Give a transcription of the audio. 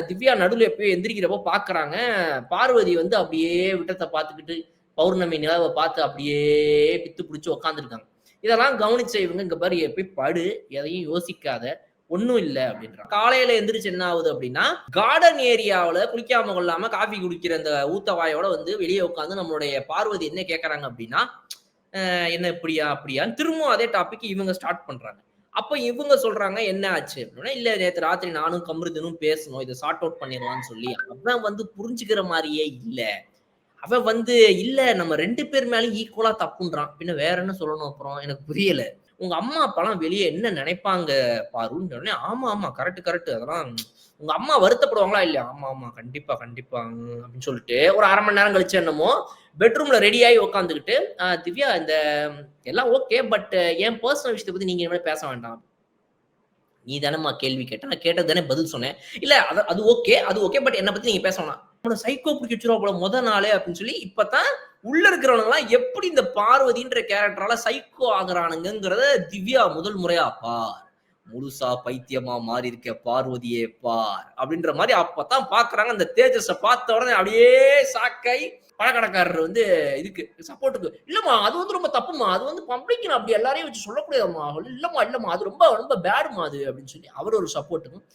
திவ்யா நடுவுல எப்பயோ எந்திரிக்கிறப்போ பாக்குறாங்க. பார்வதி வந்து அப்படியே விட்டத்த பார்த்துக்கிட்டு, பௌர்ணமி நிலாவ பார்த்து அப்படியே பித்து பிடிச்சு உட்கார்ந்துருக்காங்க. இதெல்லாம் கவனிச்ச இவங்க, "இங்க பாரு போய் படு, எதையும் யோசிக்காத, ஒண்ணும் இல்ல" அப்படின்றாங்க. காலையில எந்திரிச்சு என்ன ஆகுது அப்படின்னா, கார்டன் ஏரியாவுல குளிக்காம கொள்ளாம காஃபி குடிக்கிற அந்த ஊத்தவாயோட வந்து வெளிய உட்கார்ந்து நம்மளுடைய பார்வதி என்ன கேட்கறாங்க அப்படின்னா, என்ன இப்படியா? அப்படியான்னு திரும்பவும் அதே டாபிக் இவங்க ஸ்டார்ட் பண்றாங்க. அப்ப இவங்க சொல்றாங்க, "என்ன ஆச்சு?" அப்படின்னா, "இல்ல நேத்து ராத்திரி நானும் கமருதீனும் பேசுனோம். இத சார்ட் அவுட் பண்ணிறலாம்ன்னு சொல்லி." அவன் வந்து புரிஞ்சுக்கிற மாரியே இல்ல. அவன் வந்து, "இல்ல நம்ம 2 பேர் மேலயும் ஈக்குவலா தப்புன்றான்." பின்ன வேற என்ன சொல்லணும் அப்புறம்? எனக்கு புரியல. "உங்க அம்மா, அப்பாலாம் வெளிய என்ன நெனைப்பாங்க பாருன்னு" சொன்னோனே, "ஆமா, ஆமா. Correct, correct. அதெல்லாம் உங்க அம்மா வருத்தப்படுவாங்களா இல்லையா?" "ஆமா, ஆமா. கண்டிப்பா, கண்டிப்பா." அப்படின்னு சொல்லிட்டு ஒரு 1/2 மணி நேரம் கழிச்சு என்னமோ பெட்ரூம்ல ரெடி ஆயி உட்கார்ந்துகிட்டு, திவ்யா இந்த எல்லாம் ஓகே. பட் என் பெர்சனல் விஷயத்த பத்தி நீங்க இனிமேல் பேச வேண்டாம். நீ தானம்மா கேள்வி கேட்ட. நான் கேட்டது தானே பதில் சொன்னேன். இல்ல அது ஓகே, அது ஓகே. பட் என்ன பத்தி நீங்க பேச வேணாம். உங்கள சைக்கோ புடிச்சு வச்சுருவா போல நாளே அப்படின்னு சொல்லி, இப்ப தான் உள்ள இருக்கிறவனுங்கலாம் எப்படி இந்த பார்வதின்ற கேரக்டரால சைக்கோ ஆகுறானுங்கங்கிறத திவ்யா முதல் முறையா பார். முழுசா பைத்தியமா மாறி இருக்க பார்வதியே பார். அப்படின்ற மாரி அப்பதான் பார்க்குறாங்க. அந்த தேஜஸ பார்த்த உடனே அப்படியே ஷாக்காயி பழக்கடைக்காரர் வந்து இதுக்கு சப்போர்ட்க்கு, "இல்லம்மா அது வந்து ரொம்ப தப்பும்மா. அது வந்து பப்ளிக்ல அப்படி எல்லாரையும் வச்சு சொல்லக்கூடாதும்மா." "இல்லம்மா, இல்லம்மா. அது ரொம்ப ரொம்ப பேடும்மா அது." அப்படின்னு சொல்லி அவர் ஒரு சப்போர்ட்டுக்கும்